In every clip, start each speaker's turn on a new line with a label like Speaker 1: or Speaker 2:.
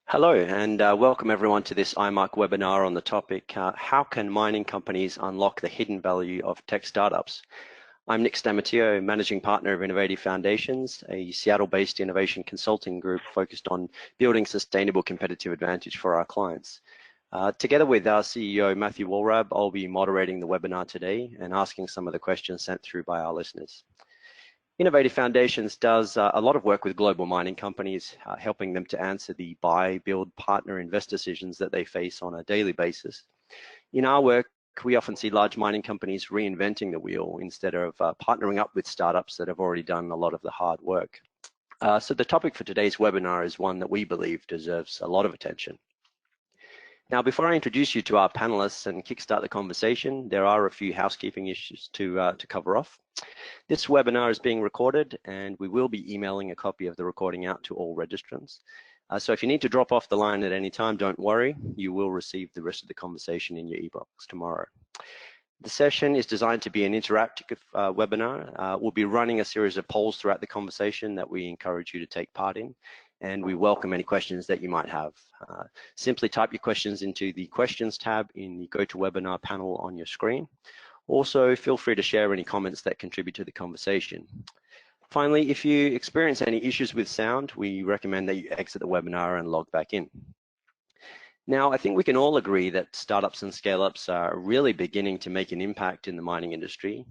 Speaker 1: Hello and welcome everyone to this IMARC webinar on the topic, how can mining companies unlock the hidden value of tech startups? I'm Nick Stamatio, Managing Partner of Innovative Foundations, a Seattle-based innovation consulting group focused on building sustainable competitive advantage for our clients. Together with our CEO, Matthew Walrab, I'll be moderating the webinar today and asking some of the questions sent through by our listeners. Innovative Foundations does a lot of work with global mining companies, helping them to answer the buy, build, partner, invest decisions that they face on a daily basis. In our work, we often see large mining companies reinventing the wheel instead of partnering up with startups that have already done a lot of the hard work. So the topic for today's webinar is one that we believe deserves a lot of attention. Now, before I introduce you to our panelists and kickstart the conversation, there are a few housekeeping issues to cover off. This webinar is being recorded and we will be emailing a copy of the recording out to all registrants. So if you need to drop off the line at any time, don't worry, you will receive the rest of the conversation in your e-box tomorrow. The session is designed to be an interactive webinar. We'll be running a series of polls throughout the conversation that we encourage you to take part in, and we welcome any questions that you might have. Simply type your questions into the questions tab in the GoToWebinar panel on your screen. Also, feel free to share any comments that contribute to the conversation. Finally, if you experience any issues with sound, we recommend that you exit the webinar and log back in. Now, I think we can all agree that startups and scale-ups are really beginning to make an impact in the mining industry,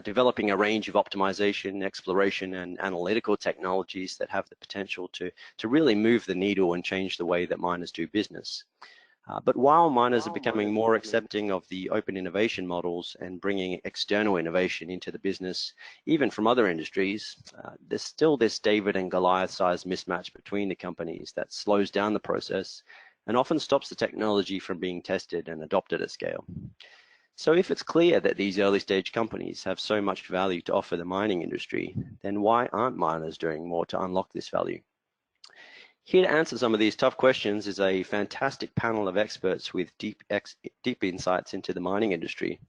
Speaker 1: developing a range of optimization, exploration, and analytical technologies that have the potential to really move the needle and change the way that miners do business. But while miners are becoming more accepting of the open innovation models and bringing external innovation into the business, even from other industries, there's still this David and Goliath-sized mismatch between the companies that slows down the process and often stops the technology from being tested and adopted at scale. So if it's clear that these early stage companies have so much value to offer the mining industry, then why aren't miners doing more to unlock this value? Here to answer some of these tough questions is a fantastic panel of experts with deep insights into the mining industry.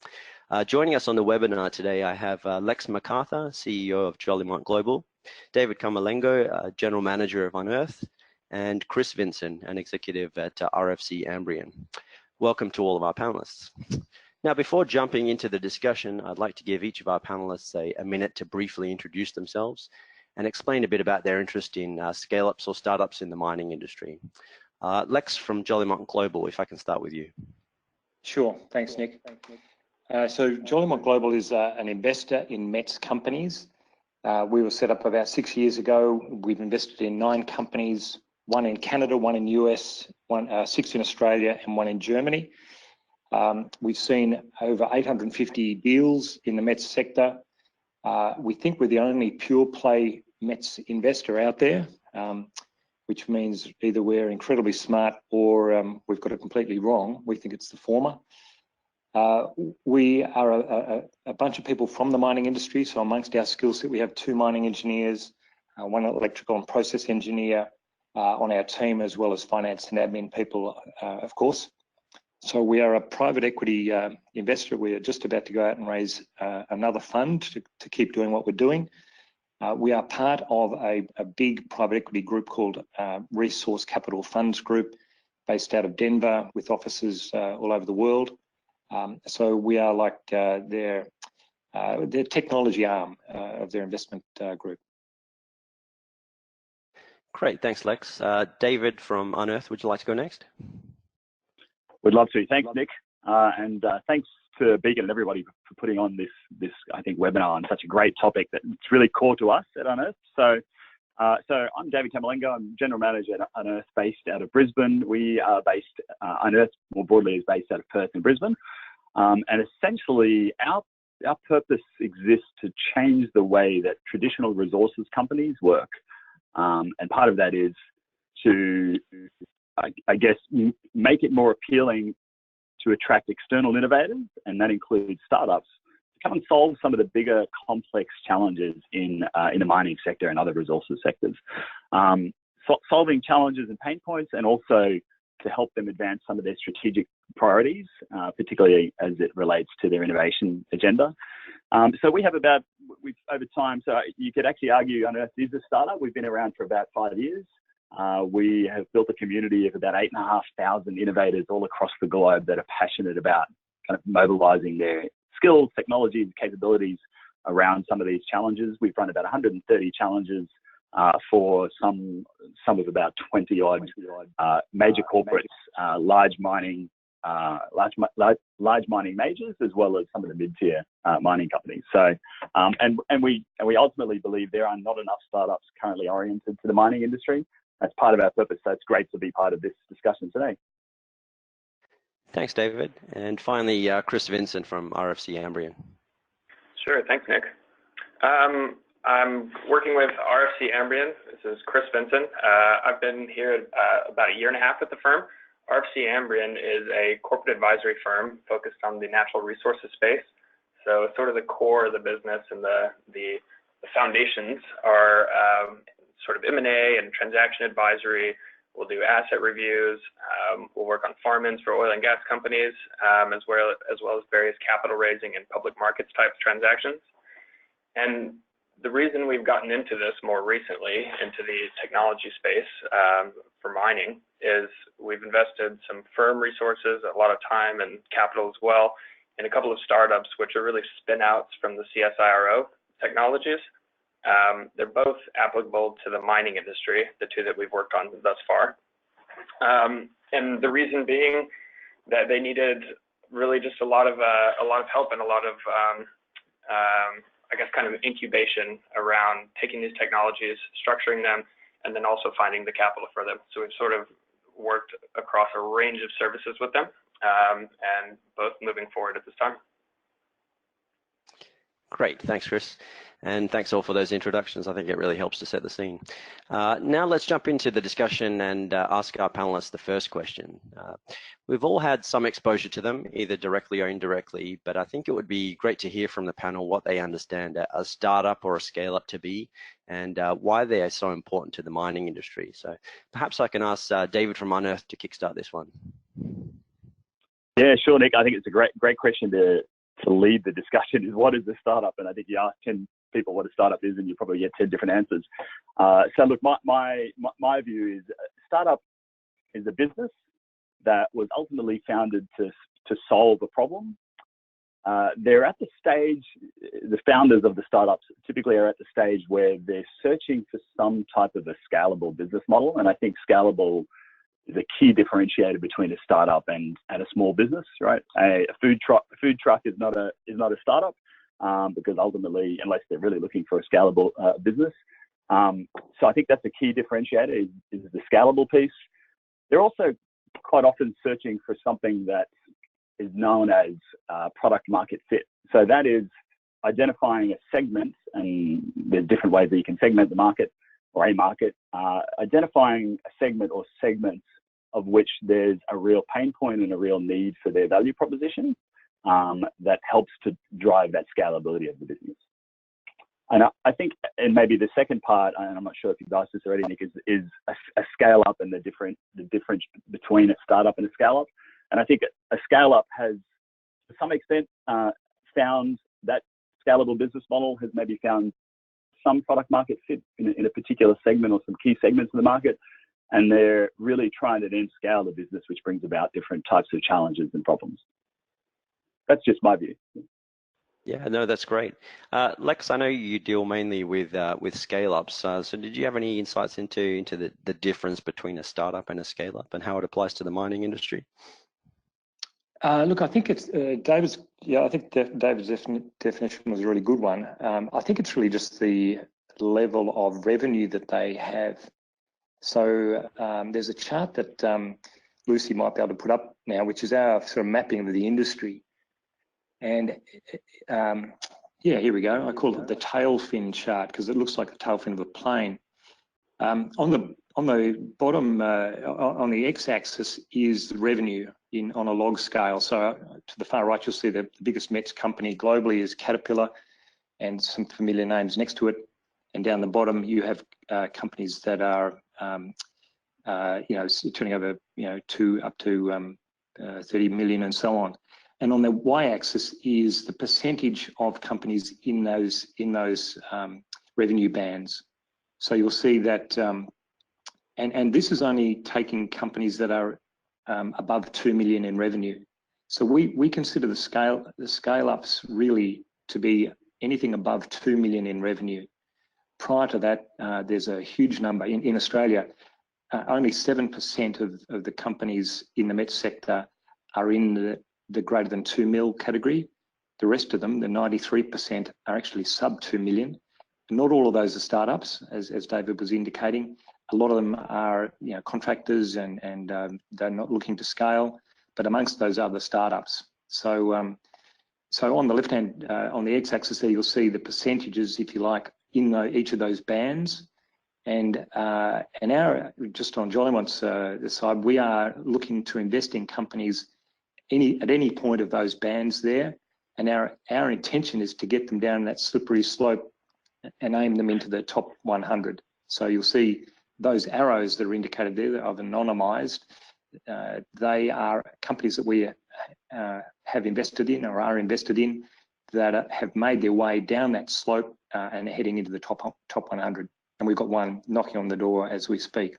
Speaker 1: Joining us on the webinar today, I have Lex MacArthur, CEO of Jolimont Global, David Camerlengo, General Manager of Unearth, and Chris Vinson, an executive at RFC Ambrian. Welcome to all of our panelists. Now, before jumping into the discussion, I'd like to give each of our panelists a minute to briefly introduce themselves and explain a bit about their interest in scale-ups or startups in the mining industry. Lex from Jolimont Global, if I can start with you.
Speaker 2: Sure, thanks, Nick. So Jolimont Global is an investor in METS companies. We were set up about 6 years ago. We've invested in 9 companies, 1 in Canada, 1 in US, 6 in Australia, and 1 in Germany. We've seen over 850 deals in the METS sector. We think we're the only pure play METS investor out there, which means either we're incredibly smart or we've got it completely wrong. We think it's the former. We are a bunch of people from the mining industry. So amongst our skill set, we have 2 mining engineers, 1 electrical and process engineer on our team, as well as finance and admin people, of course. So we are a private equity investor. We are just about to go out and raise another fund to keep doing what we're doing. We are part of a big private equity group called Resource Capital Funds Group, based out of Denver, with offices all over the world. So we are like their technology arm of their investment group.
Speaker 1: Great, thanks, Lex. David from Unearth, would you like to go next?
Speaker 3: We'd love to. Thanks, Nick, and thanks to Beacon and everybody for putting on this I think webinar on such a great topic that's really core to us at Unearth. So I'm David Camerlengo. I'm General Manager at Unearth, based out of Brisbane. We are based Unearth more broadly is based out of Perth and Brisbane, and essentially our purpose exists to change the way that traditional resources companies work, and part of that is to I guess, make it more appealing to attract external innovators, and that includes startups, to come and solve some of the bigger complex challenges in the mining sector and other resources sectors. Solving challenges and pain points, and also to help them advance some of their strategic priorities, particularly as it relates to their innovation agenda. So we have over time, so you could actually argue Unearth is a startup. We've been around for about 5 years. We have built a community of about 8,500 innovators all across the globe that are passionate about kind of mobilizing their skills, technologies, capabilities around some of these challenges. We've run about 130 challenges for some of about 20 odd major corporates, large mining majors, as well as some of the mid-tier mining companies. So, and we ultimately believe there are not enough startups currently oriented to the mining industry. That's part of our purpose. So it's great to be part of this discussion today.
Speaker 1: Thanks, David. And finally, Chris Vincent from RFC Ambrian.
Speaker 4: Sure, thanks, Nick. I'm working with RFC Ambrian. This is Chris Vincent. I've been here about a year and a half at the firm. RFC Ambrian is a corporate advisory firm focused on the natural resources space. So sort of the core of the business and the foundations are sort of M&A and transaction advisory. We'll do asset reviews. We'll work on farm-ins for oil and gas companies, as well as various capital raising and public markets type transactions. And the reason we've gotten into this more recently, into the technology space for mining, is we've invested some firm resources, a lot of time and capital as well, in a couple of startups which are really spin-outs from the CSIRO technologies. They're both applicable to the mining industry, the two that we've worked on thus far. And the reason being that they needed really just a lot of help and a lot of I guess kind of incubation around taking these technologies, structuring them, and then also finding the capital for them. So we've sort of worked across a range of services with them, and both moving forward at this time.
Speaker 1: Great, thanks, Chris. And thanks all for those introductions. I think it really helps to set the scene. Now let's jump into the discussion and ask our panelists the first question. We've all had some exposure to them, either directly or indirectly, but I think it would be great to hear from the panel what they understand a startup or a scale-up to be, and why they are so important to the mining industry. So perhaps I can ask David from Unearth to kickstart this one.
Speaker 3: Yeah, sure, Nick. I think it's a great question to lead the discussion. Is what is a startup? And I think you ask 10 people what a startup is, and you probably get 10 different answers. So look, my view is startup is a business that was ultimately founded to solve a problem. They're at the stage, the founders of the startups typically are at the stage where they're searching for some type of a scalable business model. And I think scalable is a key differentiator between a startup and a small business, right? A food truck is not a startup, because ultimately, unless they're really looking for a scalable business. So I think that's a key differentiator is the scalable piece. They're also quite often searching for something that is known as product market fit. So that is identifying a segment, and there's different ways that you can segment the market or a market, identifying a segment or segments of which there's a real pain point and a real need for their value proposition that helps to drive that scalability of the business. And I think, and maybe the second part, and I'm not sure if you've asked this already, Nick, is a scale up and the difference between a startup and a scale up. And I think a scale up has, to some extent, found that scalable business model has maybe found some product market fit in a particular segment or some key segments of the market. And they're really trying to then scale the business, which brings about different types of challenges and problems. That's just my view.
Speaker 1: Yeah, no, that's great. Lex, I know you deal mainly with scale-ups. So did you have any insights into the difference between a startup and a scale-up and how it applies to the mining industry?
Speaker 2: Look, I think it's David's. Yeah, I think David's definition was a really good one. I think it's really just the level of revenue that they have. So there's a chart that Lucy might be able to put up now, which is our sort of mapping of the industry. And yeah, here we go. I call it the tail fin chart because it looks like the tail fin of a plane. On the bottom, on the x-axis is the revenue on a log scale. So to the far right, you'll see the biggest METS company globally is Caterpillar, and some familiar names next to it. And down the bottom, you have companies that are turning over up to 30 million and so on. And on the y-axis is the percentage of companies in those revenue bands. So you'll see that And this is only taking companies that are above 2 million in revenue. So we consider the scale-ups really to be anything above 2 million in revenue. Prior to that, there's a huge number. In Australia, only 7% of the companies in the MET sector are in the greater than 2 mil category. The rest of them, the 93%, are actually sub 2 million. And not all of those are startups, as David was indicating. A lot of them are, you know, contractors and they're not looking to scale, but amongst those other startups. So so on the left hand, on the x-axis there, you'll see the percentages, if you like, in each of those bands. And our, just on Jollymont's side, we are looking to invest in companies at any point of those bands there. And our intention is to get them down that slippery slope and aim them into the top 100. So you'll see those arrows that are indicated there, I've anonymized. They are companies that we have invested in or are invested in that have made their way down that slope and are heading into the top 100. And we've got one knocking on the door as we speak.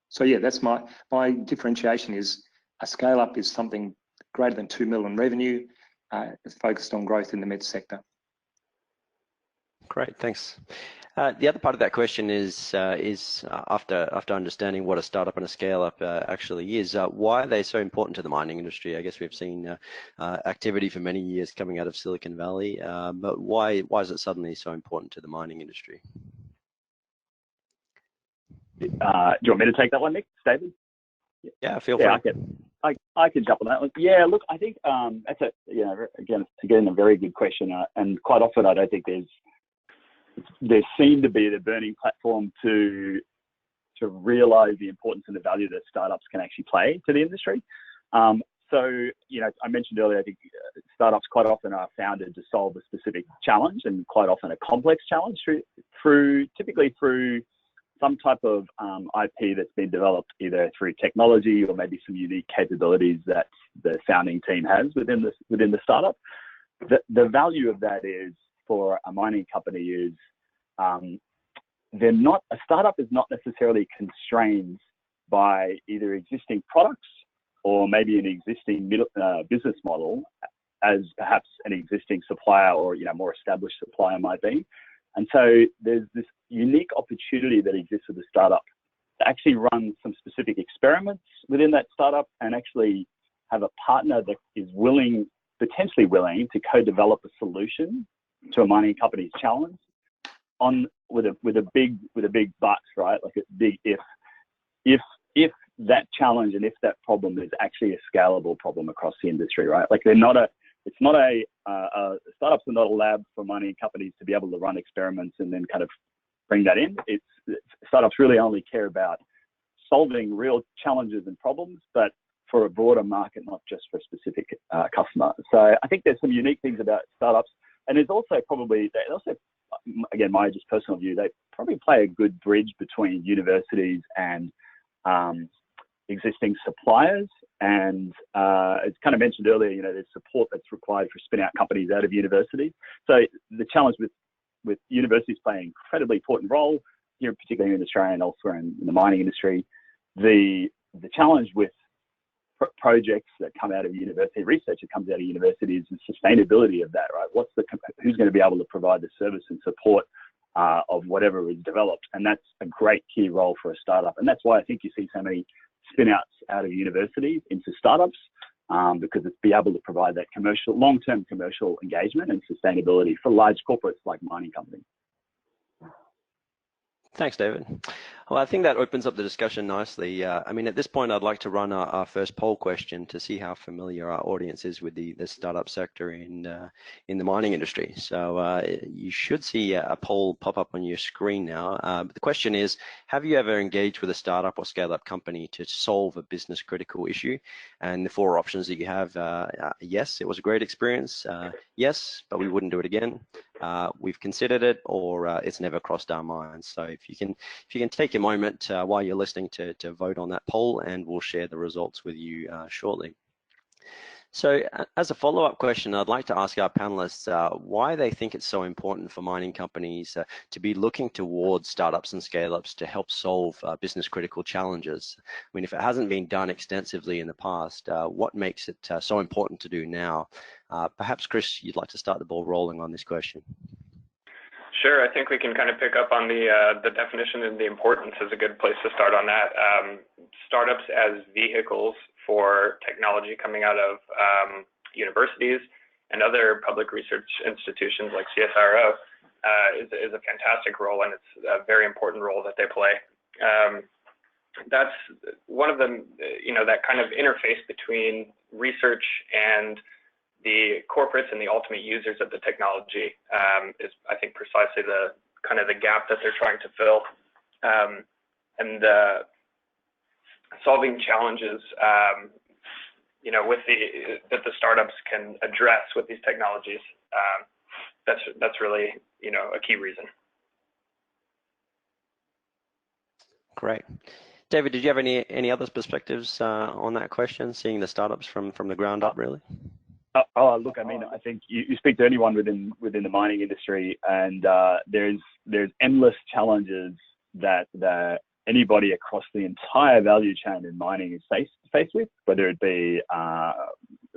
Speaker 2: So yeah, that's my differentiation is a scale up is something greater than 2 million revenue, focused on growth in the med sector.
Speaker 1: Great, thanks. The other part of that question is after understanding what a startup and a scale-up actually is, why are they so important to the mining industry? I guess we've seen activity for many years coming out of Silicon Valley, but why is it suddenly so important to the mining industry?
Speaker 3: Do you want me to take that one, Nick? David?
Speaker 1: Yeah, feel free.
Speaker 3: I can jump on that one. Yeah, look, I think that's again a very good question, and quite often I don't think there seem to be the burning platform to realise the importance and the value that startups can actually play to the industry. So, you know, I mentioned earlier, I think startups quite often are founded to solve a specific challenge, and quite often a complex challenge typically through some type of IP that's been developed either through technology or maybe some unique capabilities that the founding team has within the startup. The value of that is, for a mining company, is a startup is not necessarily constrained by either existing products or maybe an existing business model, as perhaps an existing supplier or, you know, more established supplier might be. And so there's this unique opportunity that exists with the startup to actually run some specific experiments within that startup and actually have a partner that is potentially willing to co-develop a solution to a mining company's challenge with a big but, right? Like a big if that challenge and if that problem is actually a scalable problem across the industry, right? Like startups are not a lab for mining companies to be able to run experiments and then kind of bring that in. Startups really only care about solving real challenges and problems, but for a broader market, not just for a specific customer. So I think there's some unique things about startups, and there's also again, my just personal view, they probably play a good bridge between universities and existing suppliers. And as kind of mentioned earlier, you know, there's support that's required for spin out companies out of universities. So the challenge with universities playing an incredibly important role here, particularly in Australia and elsewhere in the mining industry. The challenge with projects that come out of university, research that comes out of university, is the sustainability of that, right? Who's going to be able to provide the service and support of whatever is developed? And that's a great key role for a startup. And that's why I think you see so many spin-outs out of universities into startups, because it's be able to provide that long-term commercial engagement and sustainability for large corporates like mining companies.
Speaker 1: Thanks, David. Well, I think that opens up the discussion nicely. I mean, at this point, I'd like to run our first poll question to see how familiar our audience is with the startup sector in the mining industry. So you should see a poll pop up on your screen now. But the question is, have you ever engaged with a startup or scale-up company to solve a business critical issue? And the four options that you have: yes, it was a great experience; yes, but we wouldn't do it again; we've considered it; or it's never crossed our minds. So if you can take a moment while you're listening to vote on that poll, and we'll share the results with you shortly. So as a follow-up question, I'd like to ask our panelists why they think it's so important for mining companies to be looking towards startups and scale-ups to help solve business critical challenges. I mean, if it hasn't been done extensively in the past, what makes it so important to do now? Perhaps, Chris, you'd like to start the ball rolling on this question.
Speaker 4: Sure, I think we can kind of pick up on the definition and the importance is a good place to start on that. Startups as vehicles for technology coming out of universities and other public research institutions like CSIRO is a fantastic role, and it's a very important role that they play. That's one of the, that kind of interface between research and the corporates and the ultimate users of the technology is, I think, precisely the kind of the gap that they're trying to fill, and solving challenges, with that the startups can address with these technologies. That's really, a key reason.
Speaker 1: Great. David, did you have any other perspectives on that question, seeing the startups from the ground up, really?
Speaker 3: Look, I mean, I think you speak to anyone within the mining industry, and there's endless challenges that anybody across the entire value chain in mining is faced with, whether it be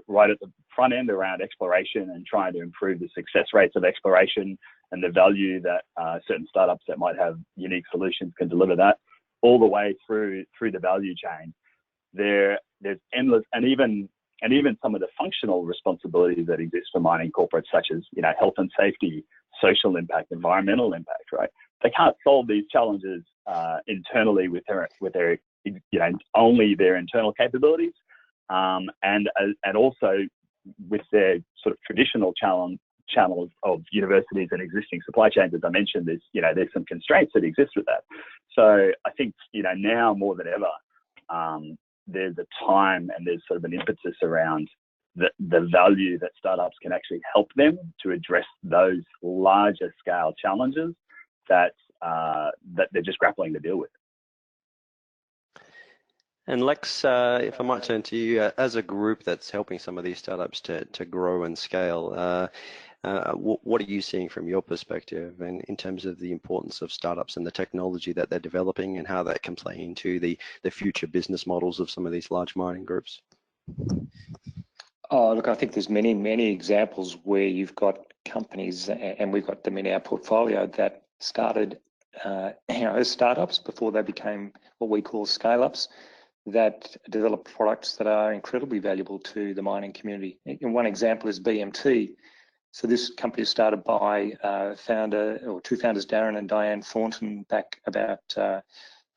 Speaker 3: right at the front end around exploration and trying to improve the success rates of exploration and the value that certain startups that might have unique solutions can deliver that, all the way through the value chain. There's endless, and even some of the functional responsibilities that exist for mining corporates, such as health and safety, social impact, environmental impact. Right? They can't solve these challenges internally with their only their internal capabilities, and also with their sort of traditional channels of universities and existing supply chains. As I mentioned, there's some constraints that exist with that. So I think now more than ever, there's a time and there's sort of an impetus around the value that startups can actually help them to address those larger scale challenges that they're just grappling to deal with.
Speaker 1: And Lex, if I might turn to you, as a group that's helping some of these startups to grow and scale, what are you seeing from your perspective and in terms of the importance of startups and the technology that they're developing and how that can play into the future business models of some of these large mining groups?
Speaker 2: Oh, look, I think there's many examples where you've got companies, and we've got them in our portfolio, that started as startups before they became what we call scale-ups, that develop products that are incredibly valuable to the mining community. And one example is BMT. So this company was started by two founders, Darren and Diane Thornton, back about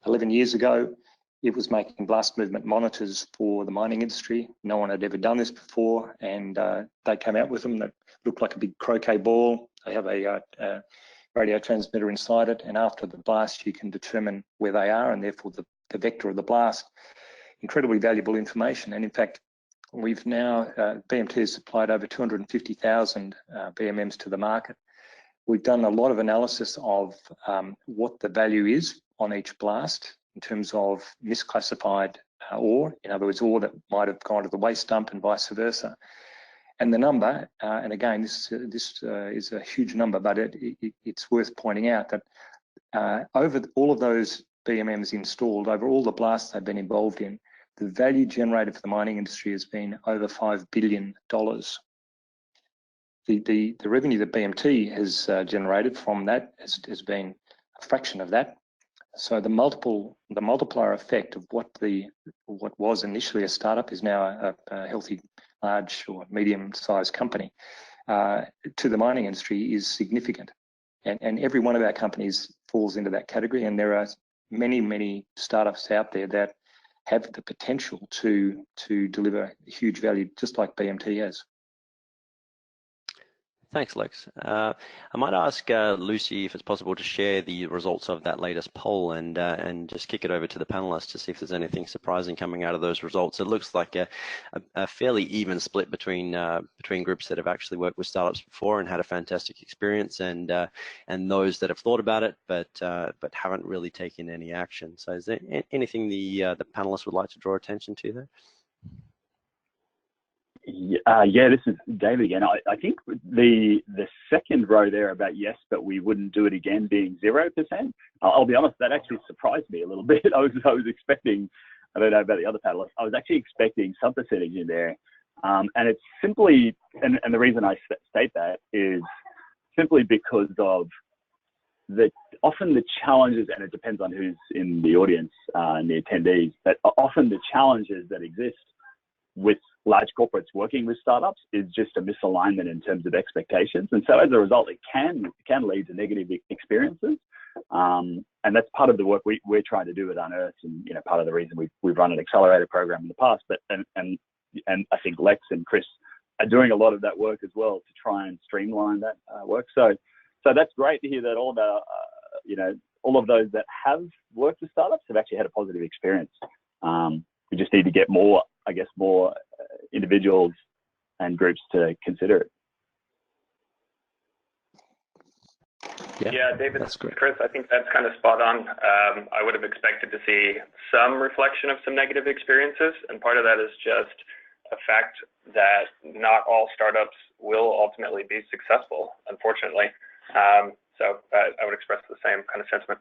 Speaker 2: 11 years ago. It was making blast movement monitors for the mining industry. No one had ever done this before, and they came out with them that looked like a big croquet ball. They have a radio transmitter inside it, and after the blast you can determine where they are and therefore the vector of the blast. Incredibly valuable information, and in fact we've now, BMT has supplied over 250,000 BMMs to the market. We've done a lot of analysis of what the value is on each blast in terms of misclassified ore, in other words, ore that might have gone to the waste dump and vice versa. And the number, and again, this is a huge number, but it's worth pointing out that over all of those BMMs installed, over all the blasts they've been involved in, the value generated for the mining industry has been over $5 billion. The revenue that BMT has generated from that has been a fraction of that. So the multiplier effect of what was initially a startup is now a healthy, large or medium-sized company to the mining industry is significant, and every one of our companies falls into that category. And there are many startups out there that have the potential to deliver huge value, just like BMT has.
Speaker 1: Thanks, Lex. I might ask Lucy if it's possible to share the results of that latest poll and just kick it over to the panelists to see if there's anything surprising coming out of those results. It looks like a fairly even split between groups that have actually worked with startups before and had a fantastic experience, and those that have thought about it but haven't really taken any action. So, is there anything the panelists would like to draw attention to there?
Speaker 3: Yeah, this is David again. I think the second row there about yes, but we wouldn't do it again being 0%. I'll be honest, that actually surprised me a little bit. I was expecting, I don't know about the other panelists, I was actually expecting some percentage in there. And it's simply, and the reason I state that is simply because of often the challenges, and it depends on who's in the audience and the attendees, but often the challenges that exist with large corporates working with startups is just a misalignment in terms of expectations. And so as a result, it can lead to negative experiences. And that's part of the work we're trying to do at Unearth, and part of the reason we've run an accelerator program in the past. But and I think Lex and Chris are doing a lot of that work as well to try and streamline that work. So that's great to hear that all of those that have worked with startups have actually had a positive experience. We just need to get more individuals and groups to consider it.
Speaker 4: Yeah, David,
Speaker 1: that's great.
Speaker 4: Chris, I think that's kind of spot on. I would have expected to see some reflection of some negative experiences, and part of that is just a fact that not all startups will ultimately be successful, unfortunately. So I would express the same kind of sentiment.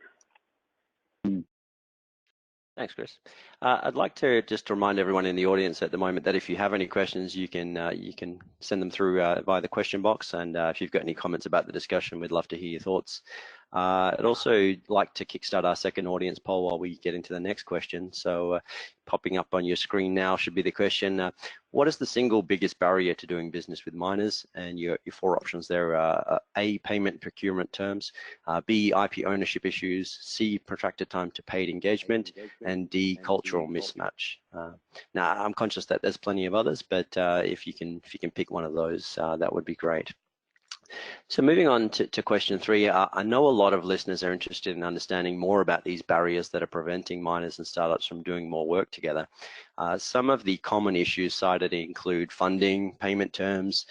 Speaker 1: Thanks, Chris. I'd like to just remind everyone in the audience at the moment that if you have any questions, you can send them through via the question box. And if you've got any comments about the discussion, we'd love to hear your thoughts. I'd also like to kickstart our second audience poll while we get into the next question. So popping up on your screen now should be the question, what is the single biggest barrier to doing business with miners? And your four options there are A, payment procurement terms, B, IP ownership issues, C, protracted time to paid engagement, and D, cultural mismatch. Now, I'm conscious that there's plenty of others, but if you can pick one of those, that would be great. So moving on to question 3, I know a lot of listeners are interested in understanding more about these barriers that are preventing miners and startups from doing more work together. Some of the common issues cited include funding, payment terms,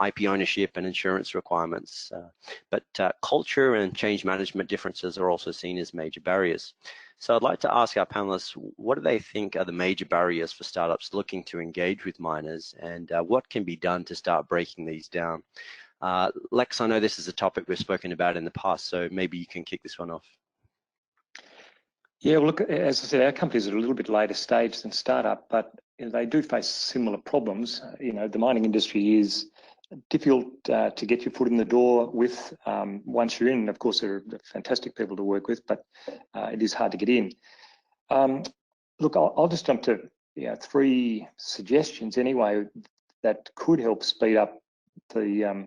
Speaker 1: IP ownership, and insurance requirements. But culture and change management differences are also seen as major barriers. So I'd like to ask our panelists, what do they think are the major barriers for startups looking to engage with miners, and what can be done to start breaking these down? Lex, I know this is a topic we've spoken about in the past, so maybe you can kick this one off.
Speaker 2: Yeah, well, look, as I said, our companies are a little bit later stage than startup, but they do face similar problems. The mining industry is difficult to get your foot in the door with. Once you're in, of course, they're fantastic people to work with, but it is hard to get in. Look, I'll just jump to 3 suggestions anyway that could help speed up the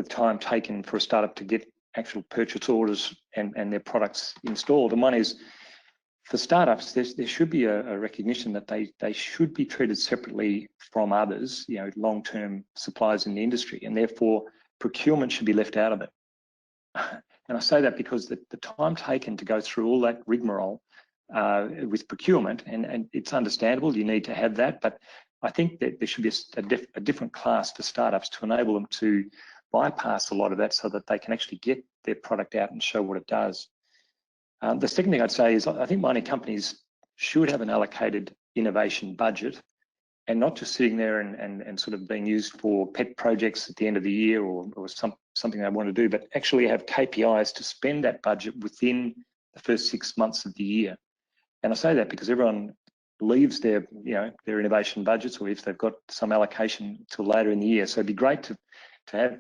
Speaker 2: time taken for a startup to get actual purchase orders and their products installed. And one is, for startups, there should be a recognition that they should be treated separately from others, long-term suppliers in the industry, and therefore procurement should be left out of it. And I say that because the time taken to go through all that rigmarole with procurement, and it's understandable, you need to have that, but I think that there should be a different class for startups to enable them to bypass a lot of that so that they can actually get their product out and show what it does. The second thing I'd say is I think mining companies should have an allocated innovation budget, and not just sitting there and sort of being used for pet projects at the end of the year or something they want to do, but actually have KPIs to spend that budget within the first 6 months of the year. And I say that because everyone leaves their innovation budgets, or if they've got some allocation till later in the year. So it'd be great to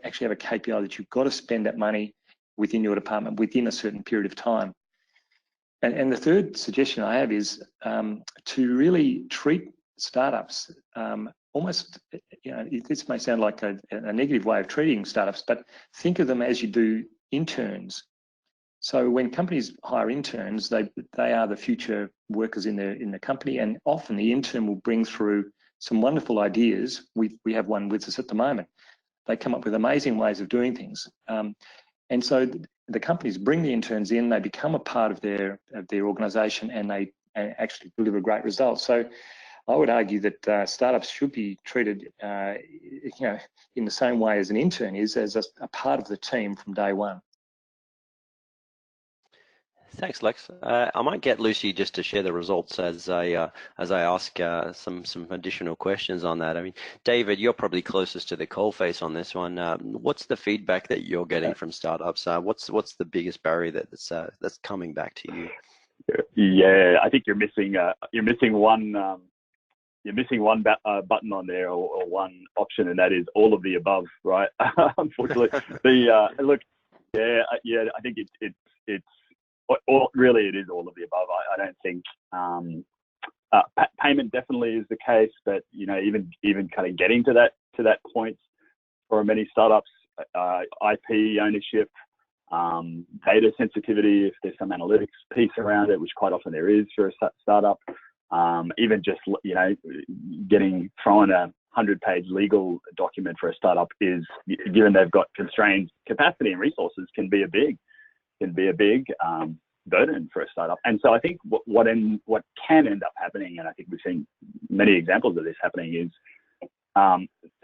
Speaker 2: actually have a KPI that you've got to spend that money within your department within a certain period of time. And the third suggestion I have is to really treat startups almost, this may sound like a negative way of treating startups, but think of them as you do interns. So when companies hire interns, they are the future workers in the company, and often the intern will bring through some wonderful ideas. We have one with us at the moment. They come up with amazing ways of doing things, and so the companies bring the interns in. They become a part of their organisation, and they actually deliver great results. So I would argue that startups should be treated, in the same way as an intern is, as a part of the team from day one.
Speaker 1: Thanks, Lex. I might get Lucy just to share the results as I ask some additional questions on that. I mean, David, you're probably closest to the coalface on this one. What's the feedback that you're getting from startups? What's the biggest barrier that's coming back to you?
Speaker 3: Yeah, I think you're missing one button on there, or one option, and that is all of the above, right? Unfortunately, look, I think it's really it is all of the above. I don't think payment definitely is the case, but even kind of getting to that point for many startups, IP ownership, data sensitivity, if there's some analytics piece around it, which quite often there is for a startup, even just getting thrown a 100-page legal document for a startup is, given they've got constrained capacity and resources, can be a big burden for a startup. And so I think what can end up happening, and I think we've seen many examples of this happening, is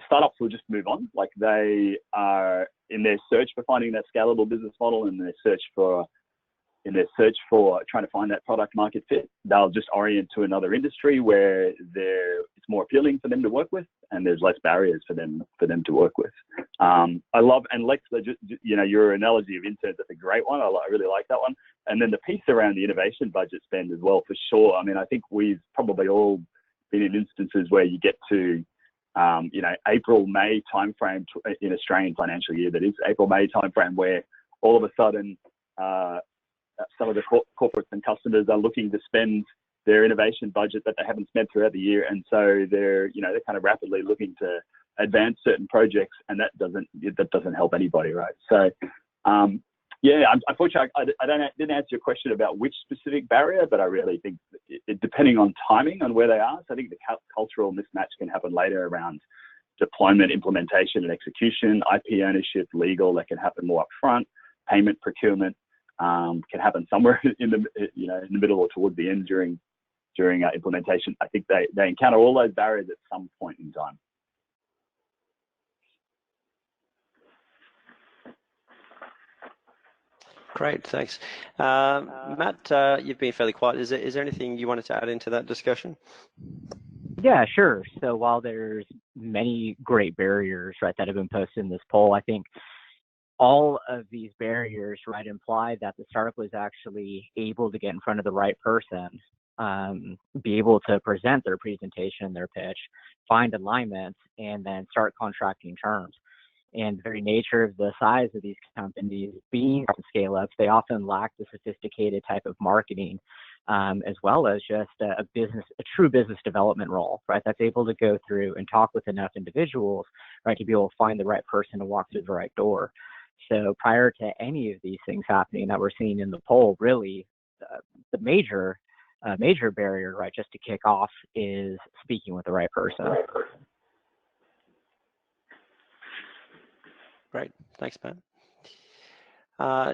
Speaker 3: startups will just move on. Like, they are in their search for finding that scalable business model, and their search for trying to find that product market fit, they'll just orient to another industry where it's more appealing for them to work with, and there's less barriers for them to work with. I love, and Lex, your analogy of interns, that's a great one. I really like that one. And then the piece around the innovation budget spend as well, for sure. I mean, I think we've probably all been in instances where you get to April, May timeframe in Australian financial year, that is April, May timeframe, where all of a sudden some of the corporates and customers are looking to spend their innovation budget that they haven't spent throughout the year, and so they're kind of rapidly looking to advance certain projects, and that doesn't help anybody, right? So unfortunately, I didn't answer your question about which specific barrier, but I really think depending on timing on where they are. So I think the cultural mismatch can happen later around deployment, implementation, and execution. IP ownership, legal, that can happen more upfront. Payment, procurement can happen somewhere in the middle or towards the end during implementation. I think they encounter all those barriers at some point in time.
Speaker 1: Great, thanks. Matt, you've been fairly quiet. Is there anything you wanted to add into that discussion?
Speaker 5: Yeah, sure. So while there's many great barriers, right, that have been posted in this poll, I think all of these barriers, right, imply that the startup was actually able to get in front of the right person, be able to present their presentation, their pitch, find alignment, and then start contracting terms. And the very nature of the size of these companies being scale-ups, they often lack the sophisticated type of marketing, as well as just a true business development role, right? That's able to go through and talk with enough individuals, right, to be able to find the right person to walk through the right door. So prior to any of these things happening that we're seeing in the poll, really, the major barrier, right, just to kick off is speaking with the right person.
Speaker 1: Great, thanks, Matt.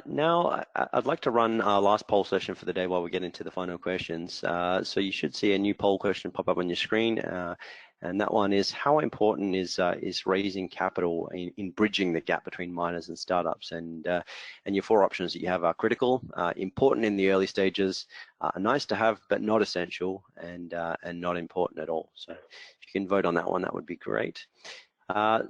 Speaker 1: Now, I'd like to run our last poll session for the day while we get into the final questions. So you should see a new poll question pop up on your screen, and that one is: how important is raising capital in bridging the gap between miners and startups? And your four options that you have are critical, important in the early stages, nice to have but not essential, and not important at all. So if you can vote on that one, that would be great.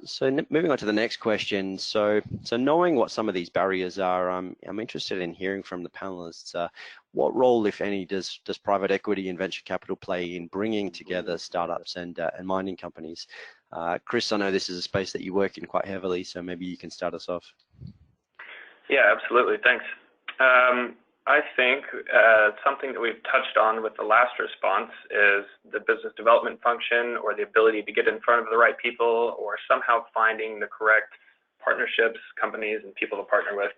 Speaker 1: So moving on to the next question. So knowing what some of these barriers are, I'm interested in hearing from the panelists. What role, if any, does private equity and venture capital play in bringing together startups and mining companies? Chris, I know this is a space that you work in quite heavily, so maybe you can start us off.
Speaker 4: Yeah, absolutely. Thanks. I think something that we've touched on with the last response is the business development function, or the ability to get in front of the right people, or somehow finding the correct partnerships, companies, and people to partner with.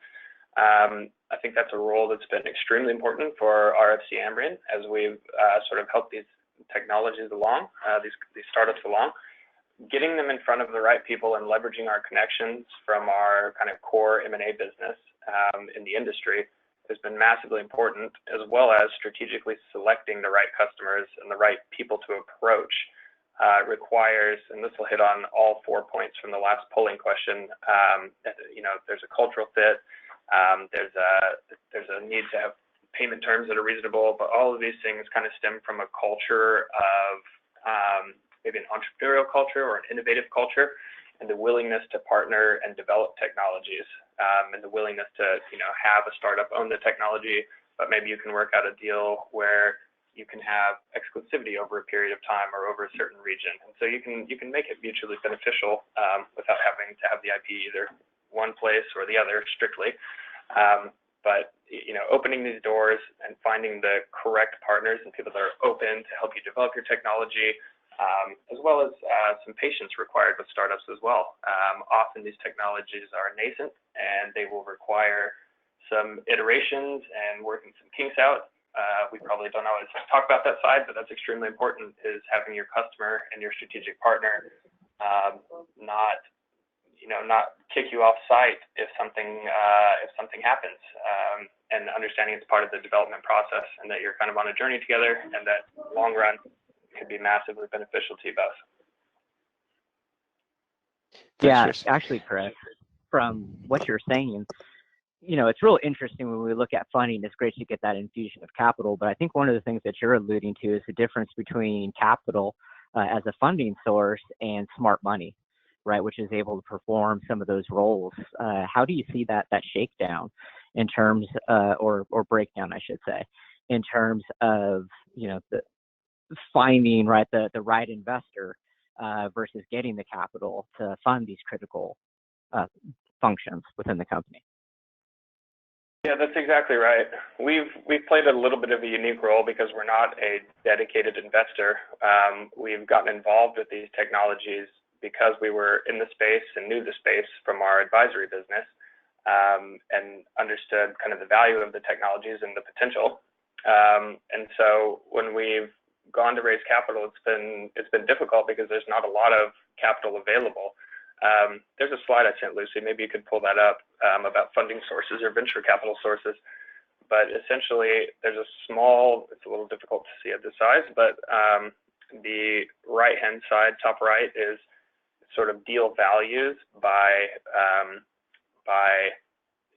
Speaker 4: I think that's a role that's been extremely important for RFC Ambrian as we've sort of helped these technologies along, these startups along. Getting them in front of the right people and leveraging our connections from our kind of core M&A business in the industry has been massively important, as well as strategically selecting the right customers and the right people to approach requires, and this will hit on all 4 points from the last polling question, there's a cultural fit, there's a need to have payment terms that are reasonable, but all of these things kind of stem from a culture of maybe an entrepreneurial culture or an innovative culture, and the willingness to partner and develop technologies, and the willingness to have a startup own the technology, but maybe you can work out a deal where you can have exclusivity over a period of time or over a certain region, and so you can make it mutually beneficial without having to have the IP either one place or the other strictly. But opening these doors and finding the correct partners and people that are open to help you develop your technology, as well as some patience required with startups as well. Often these technologies are nascent and they will require some iterations and working some kinks out. We probably don't always talk about that side, but that's extremely important, is having your customer and your strategic partner not kick you off site if something happens, and understanding it's part of the development process and that you're kind of on a journey together, and that long run could be massively beneficial to you both.
Speaker 5: Yeah, actually, Chris, from what you're saying, it's real interesting when we look at funding. It's great to get that infusion of capital, but I think one of the things that you're alluding to is the difference between capital as a funding source and smart money, right, which is able to perform some of those roles. How do you see that shakedown in terms, or breakdown, I should say, in terms of the finding the right investor versus getting the capital to fund these critical functions within the company?
Speaker 4: Yeah, that's exactly right. We've played a little bit of a unique role because we're not a dedicated investor. We've gotten involved with these technologies because we were in the space and knew the space from our advisory business, and understood kind of the value of the technologies and the potential. And so when we've gone to raise capital, it's been difficult because there's not a lot of capital available. There's a slide I sent Lucy, maybe you could pull that up, about funding sources or venture capital sources. But essentially, there's it's a little difficult to see at this size, but the right-hand side, top right, is sort of deal values by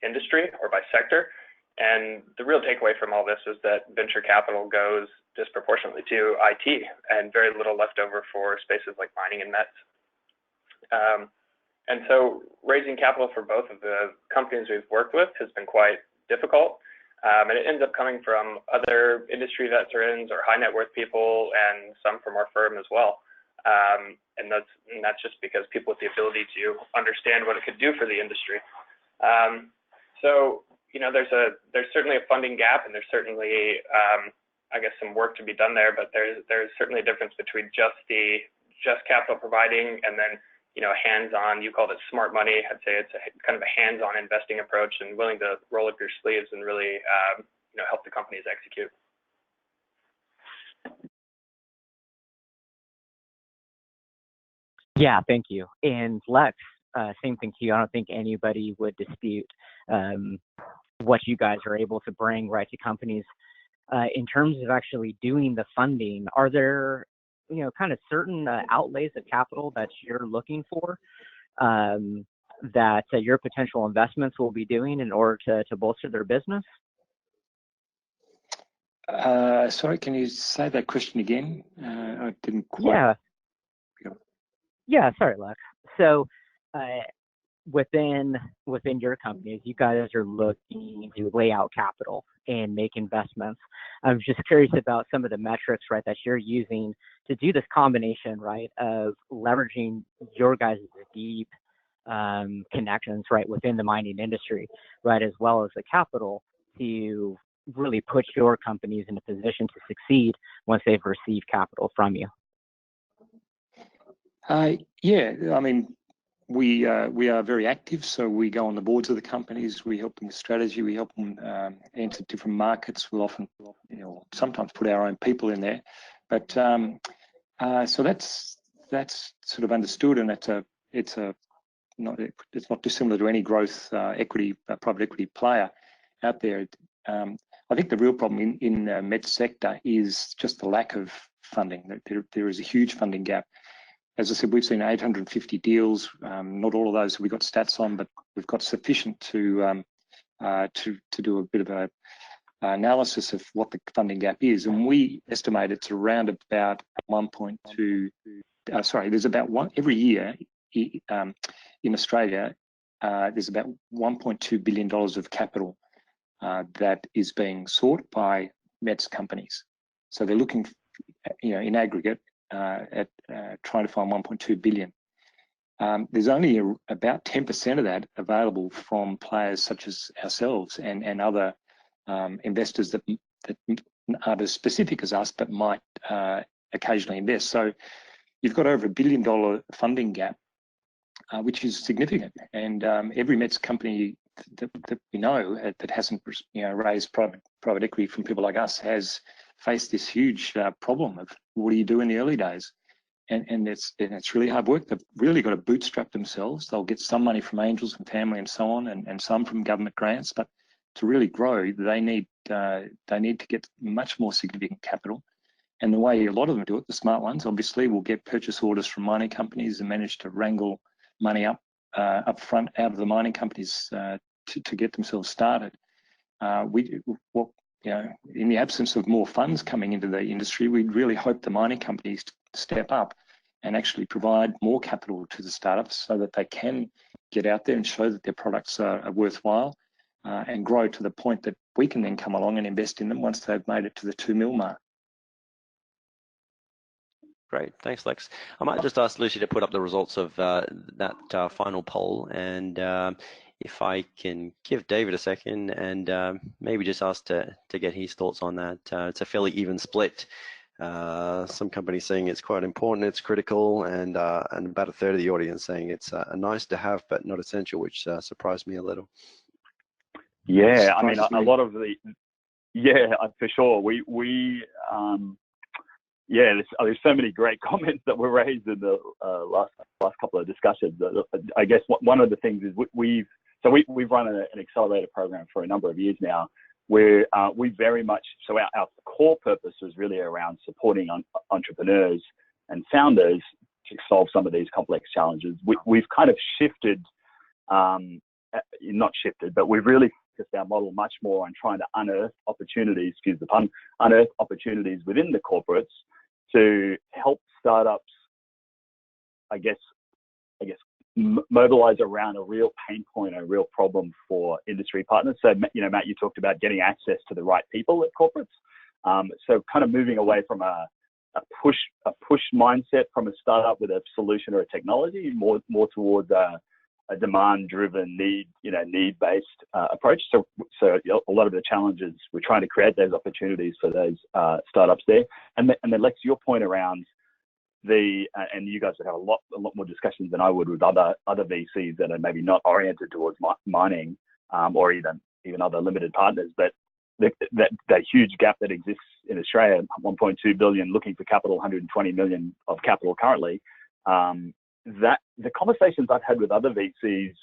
Speaker 4: industry or by sector. And the real takeaway from all this is that venture capital goes disproportionately to IT and very little left over for spaces like mining and mets. And so raising capital for both of the companies we've worked with has been quite difficult. And it ends up coming from other industry veterans or high net worth people, and some from our firm as well. And that's just because people with the ability to understand what it could do for the industry. So there's certainly a funding gap, and there's certainly I guess some work to be done there. But there's certainly a difference between just capital providing and then hands-on. You called it smart money. I'd say it's kind of a hands-on investing approach and willing to roll up your sleeves and really help the companies execute.
Speaker 5: Yeah, thank you. And Lex, same thing to you. I don't think anybody would dispute what you guys are able to bring right to companies. In terms of actually doing the funding, are there kind of certain outlays of capital that you're looking for that your potential investments will be doing in order to bolster their business?
Speaker 2: Sorry, can you say that question again? I didn't quite.
Speaker 5: Yeah, sorry, Lex. So within your companies, you guys are looking to lay out capital and make investments. I'm just curious about some of the metrics, right, that you're using to do this combination, right, of leveraging your guys' deep connections, right, within the mining industry, right, as well as the capital to really put your companies in a position to succeed once they've received capital from you.
Speaker 2: Yeah, I mean, we are very active, so we go on the boards of the companies, we help them with strategy, we help them enter different markets. We'll often, sometimes put our own people in there, but so that's sort of understood, and it's not dissimilar to any growth private equity player out there. I think the real problem in the med sector is just the lack of funding. There is a huge funding gap. As I said, we've seen 850 deals. Not all of those we got stats on, but we've got sufficient to do a bit of analysis of what the funding gap is, and we estimate it's around about 1.2. There's about one every year in Australia. There's about $1.2 billion of capital that is being sought by METS companies. So they're looking, in aggregate at trying to find 1.2 billion. There's only about 10% of that available from players such as ourselves and other investors that aren't as specific as us, but might occasionally invest. So you've got over $1 billion funding gap, which is significant. And every METS company that we know that hasn't raised private equity from people like us has faced this huge problem of what do you do in the early days? And it's really hard work. They've really got to bootstrap themselves. They'll get some money from angels and family and so on, and some from government grants. But to really grow, they need to get much more significant capital. And the way a lot of them do it, the smart ones, obviously, will get purchase orders from mining companies and manage to wrangle money up front out of the mining companies to get themselves started. In the absence of more funds coming into the industry, we'd really hope the mining companies step up and actually provide more capital to the startups so that they can get out there and show that their products are worthwhile and grow to the point that we can then come along and invest in them once they've made it to the 2 mil mark.
Speaker 1: Great, thanks, Lex. I might just ask Lucy to put up the results of that final poll, and if I can give David a second and maybe just ask to get his thoughts on that. It's a fairly even split. Some companies saying it's quite important, it's critical, and about a third of the audience saying it's a nice to have but not essential, which surprised me a little.
Speaker 3: Yeah, I mean, a lot of the, for sure. There's so many great comments that were raised in the last couple of discussions. I guess one of the things is we've run an accelerator program for a number of years now, where we very much, so our core purpose was really around supporting entrepreneurs and founders to solve some of these complex challenges. We've kind of shifted, not shifted, but we've really focused our model much more on trying to unearth opportunities, excuse the pun, unearth opportunities within the corporates to help startups, I guess, mobilize around a real pain point, a real problem for industry partners. So, Matt, you talked about getting access to the right people at corporates. So kind of moving away from a push mindset from a startup with a solution or a technology, more towards a demand-driven, need-based approach. So a lot of the challenges, we're trying to create those opportunities for those startups there. And then Lex, your point around and you guys would have a lot more discussions than I would with other VCs that are maybe not oriented towards mining, or even other limited partners. But that huge gap that exists in Australia, 1.2 billion looking for capital, 120 million of capital currently. That the conversations I've had with other VCs,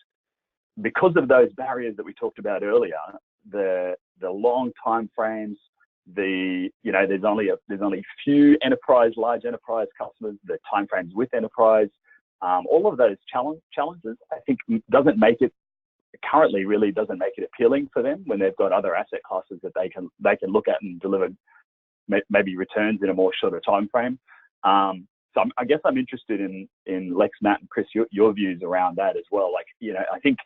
Speaker 3: because of those barriers that we talked about earlier, the long time frames, there's only few large enterprise customers, the timeframes with enterprise, all of those challenges, I think doesn't make it appealing for them when they've got other asset classes that they can look at and deliver maybe returns in a more shorter time frame. So I guess I'm interested in Lex, Matt, and Chris, your views around that as well. I think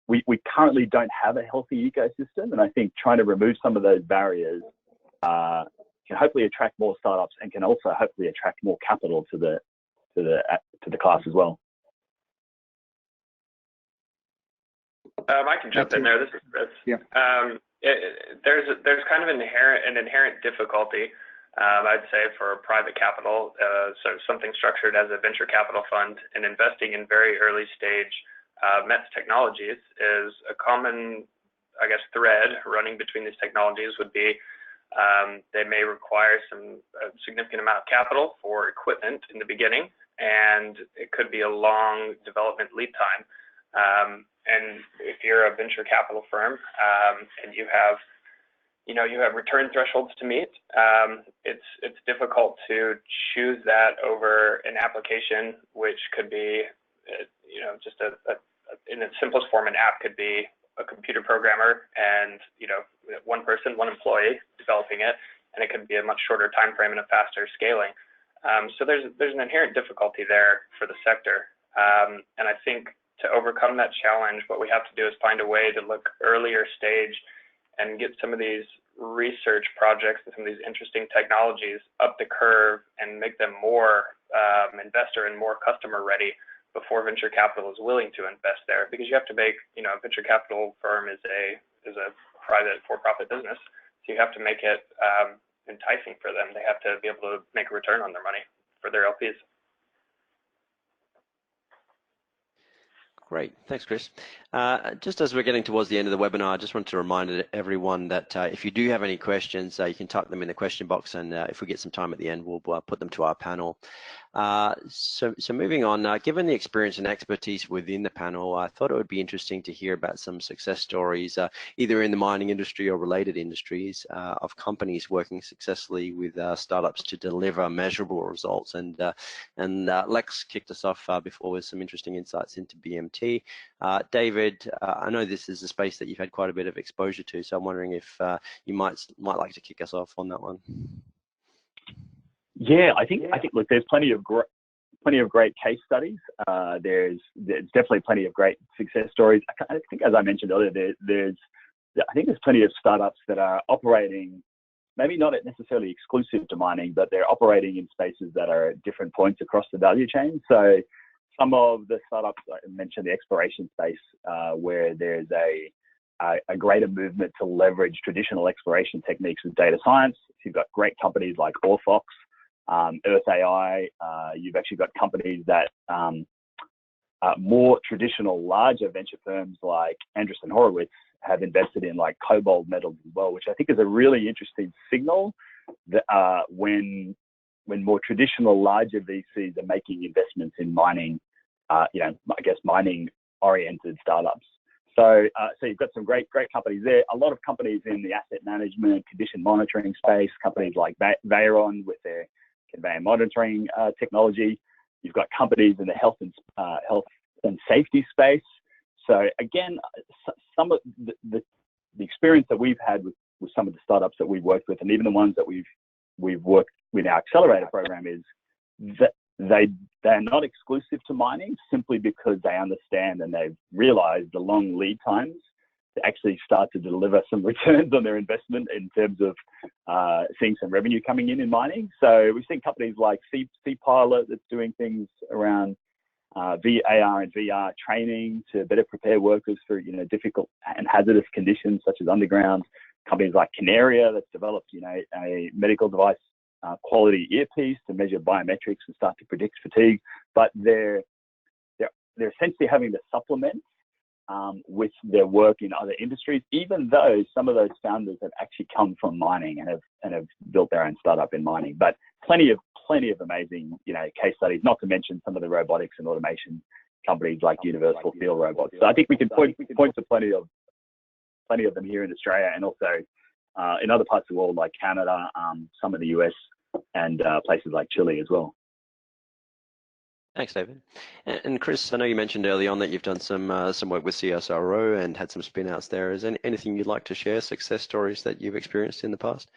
Speaker 3: we currently don't have a healthy ecosystem, and I think trying to remove some of those barriers can hopefully attract more startups and can also hopefully attract more capital to the class as well.
Speaker 4: I can jump in there. This is Chris.
Speaker 2: Yeah.
Speaker 4: There's kind of an inherent difficulty, I'd say, for private capital, so something structured as a venture capital fund and investing in very early stage METS technologies is a common, I guess, thread running between these technologies would be they may require some significant amount of capital for equipment in the beginning, and it could be a long development lead time. And if you're a venture capital firm and you have return thresholds to meet, it's difficult to choose that over an application, which could be, just in its simplest form, an app could be a computer programmer and, you know, one person, one employee developing it, and it could be a much shorter time frame and a faster scaling. So there's an inherent difficulty there for the sector. And I think to overcome that challenge, what we have to do is find a way to look earlier stage and get some of these research projects and some of these interesting technologies up the curve and make them more investor and more customer ready before venture capital is willing to invest there. Because you have to make, you know, a venture capital firm is a private for-profit business. So you have to make it enticing for them. They have to be able to make a return on their money for their LPs.
Speaker 1: Great, thanks, Chris. Just as we're getting towards the end of the webinar, I just want to remind everyone that if you do have any questions, you can type them in the question box, and if we get some time at the end, we'll put them to our panel. So moving on, given the experience and expertise within the panel, I thought it would be interesting to hear about some success stories, either in the mining industry or related industries, of companies working successfully with startups to deliver measurable results. And Lex kicked us off before with some interesting insights into BMT. David, I know this is a space that you've had quite a bit of exposure to, so I'm wondering if you might like to kick us off on that one.
Speaker 3: Yeah, I think look, there's plenty of great case studies. There's definitely plenty of great success stories. I think, as I mentioned earlier, there's plenty of startups that are operating, maybe not necessarily exclusive to mining, but they're operating in spaces that are at different points across the value chain. So some of the startups, I mentioned the exploration space, where there's a greater movement to leverage traditional exploration techniques with data science. So you've got great companies like Orthox, Earth AI. You've actually got companies that more traditional, larger venture firms like Andreessen Horowitz have invested in, like cobalt metals as well, which I think is a really interesting signal that when more traditional, larger VCs are making investments in mining, I guess mining-oriented startups. So you've got some great companies there. A lot of companies in the asset management, condition monitoring space, companies like Veyron with their conveyor monitoring technology. You've got companies in the health and safety space. So again, some of the experience that we've had with some of the startups that we've worked with, and even the ones that we've worked with our accelerator program, is that they're not exclusive to mining, simply because they understand and they've realized the long lead times to actually start to deliver some returns on their investment in terms of seeing some revenue coming in mining. So we've seen companies like C-Pilot that's doing things around AR and VR training to better prepare workers for difficult and hazardous conditions such as underground. Companies like Canaria that's developed a medical device quality earpiece to measure biometrics and start to predict fatigue. But they're essentially having to supplement with their work in other industries, even though some of those founders have actually come from mining and have built their own startup in mining. But plenty of amazing case studies, not to mention some of the robotics and automation companies like Universal Field Robots. So I think we can point to plenty of them here in Australia, and also in other parts of the world like Canada, some of the US, and places like Chile as well.
Speaker 1: Thanks, David. And Chris, I know you mentioned early on that you've done some work with CSRO and had some spin outs there. Is there anything you'd like to share, success stories that you've experienced in the past?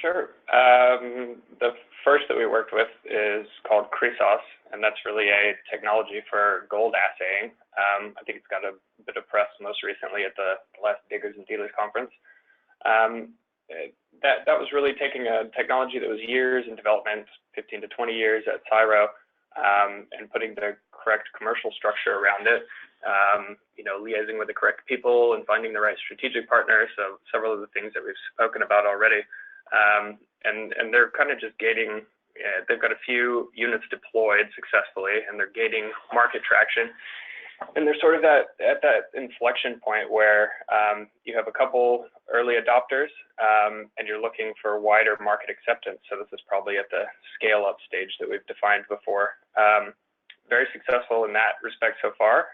Speaker 4: Sure. The first that we worked with is called Chrysos, and that's really a technology for gold assaying. I think it's got a bit of press most recently at the last Diggers and Dealers conference. That was really taking a technology that was years in development, 15 to 20 years at Cyro, and putting the correct commercial structure around it, liaising with the correct people and finding the right strategic partners. So several of the things that we've spoken about already. And they're kind of just gating, they've got a few units deployed successfully, and they're gating market traction. And they're sort of at that inflection point where you have a couple early adopters, and you're looking for wider market acceptance. So this is probably at the scale-up stage that we've defined before. Very successful in that respect so far,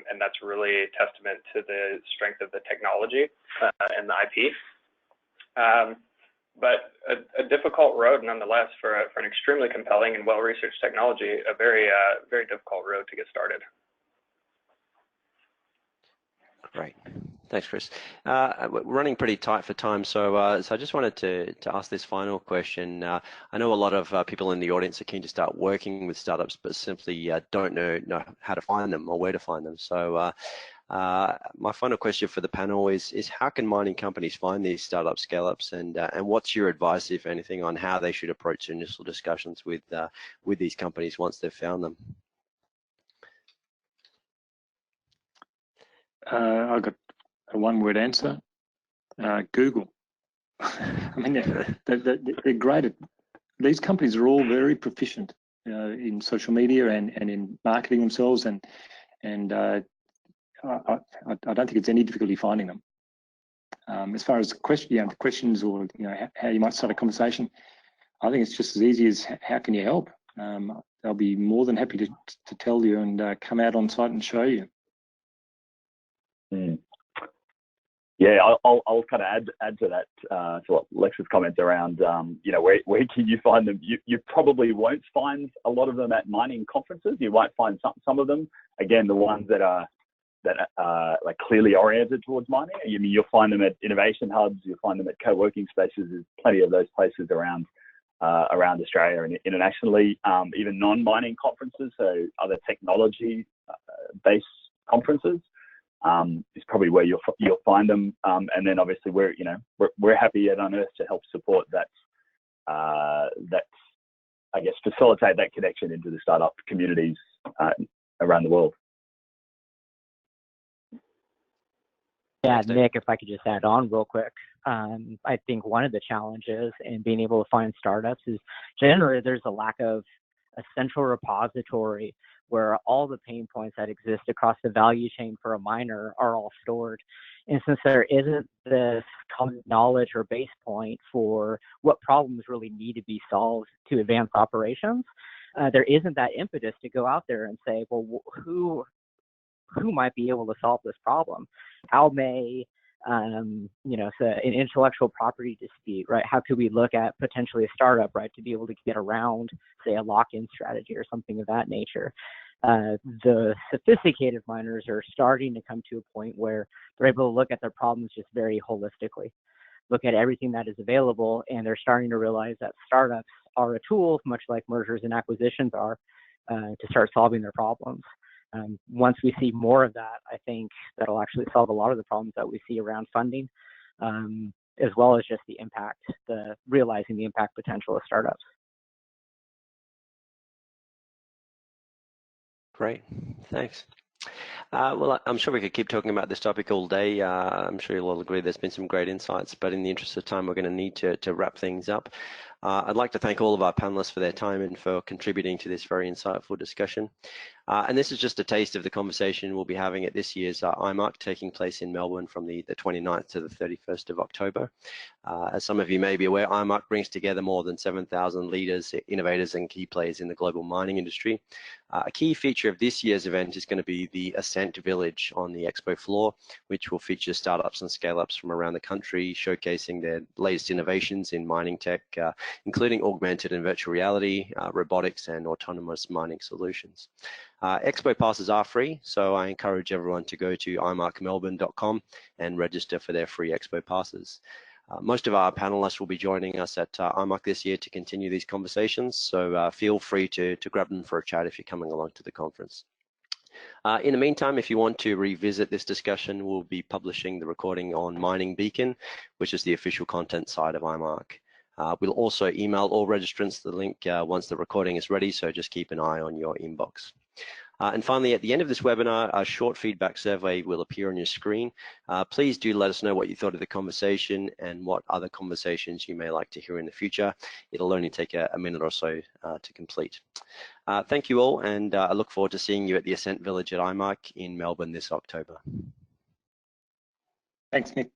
Speaker 4: and that's really a testament to the strength of the technology and the IP. But a difficult road nonetheless for an extremely compelling and well-researched technology, a very difficult road to get started.
Speaker 1: Great. Thanks, Chris. We're running pretty tight for time, so I just wanted to ask this final question. I know a lot of people in the audience are keen to start working with startups, but simply don't know how to find them or where to find them. So my final question for the panel is how can mining companies find these startup scale-ups, and what's your advice, if anything, on how they should approach initial discussions with these companies once they've found them?
Speaker 2: I've got a one-word answer: Google. I mean, they're great at, these companies are all very proficient in social media and in marketing themselves, and I don't think it's any difficulty finding them. As far as the questions or how you might start a conversation, I think it's just as easy as how can you help. They'll be more than happy to tell you and come out on site and show you.
Speaker 3: Yeah, I'll kind of add to that, to what Lex's comments around, where can you find them? You probably won't find a lot of them at mining conferences. You might find some of them, again, the ones that are like clearly oriented towards mining. I mean, you'll find them at innovation hubs. You'll find them at co-working spaces. There's plenty of those places around Australia and internationally. Even non-mining conferences, so other technology-based conferences. Is probably where you'll find them, and then obviously we're happy at Unearth to help support that I guess facilitate that connection into the startup communities around the world.
Speaker 5: Yeah, Nick, if I could just add on real quick, I think one of the challenges in being able to find startups is generally there's a lack of a central repository where all the pain points that exist across the value chain for a miner are all stored. And since there isn't this common knowledge or base point for what problems really need to be solved to advance operations, there isn't that impetus to go out there and say, well, who might be able to solve this problem? How may so an intellectual property dispute, right? How could we look at potentially a startup, right, to be able to get around, say, a lock-in strategy or something of that nature? The sophisticated miners are starting to come to a point where they're able to look at their problems just very holistically, look at everything that is available, and they're starting to realize that startups are a tool, much like mergers and acquisitions are, to start solving their problems. Once we see more of that, I think that'll actually solve a lot of the problems that we see around funding, as well as just the impact, realizing the impact potential of startups.
Speaker 1: Great, thanks. Well, I'm sure we could keep talking about this topic all day. I'm sure you'll all agree there's been some great insights, but in the interest of time, we're going to need to wrap things up. I'd like to thank all of our panelists for their time and for contributing to this very insightful discussion. And this is just a taste of the conversation we'll be having at this year's IMARC, taking place in Melbourne from the 29th to the 31st of October. As some of you may be aware, IMARC brings together more than 7,000 leaders, innovators, and key players in the global mining industry. A key feature of this year's event is going to be the Ascent Village on the expo floor, which will feature startups and scale-ups from around the country, showcasing their latest innovations in mining tech, including augmented and virtual reality, robotics, and autonomous mining solutions. Expo passes are free, so I encourage everyone to go to imarcmelbourne.com and register for their free expo passes. Most of our panelists will be joining us at IMARC this year to continue these conversations, so feel free to grab them for a chat if you're coming along to the conference. In the meantime, if you want to revisit this discussion, we'll be publishing the recording on Mining Beacon, which is the official content site of IMARC. We'll also email all registrants the link once the recording is ready, so just keep an eye on your inbox. And finally, at the end of this webinar, a short feedback survey will appear on your screen. Please do let us know what you thought of the conversation and what other conversations you may like to hear in the future. It'll only take a minute or so to complete. Thank you all, and I look forward to seeing you at the Ascent Village at IMARC in Melbourne this October.
Speaker 2: Thanks, Nick.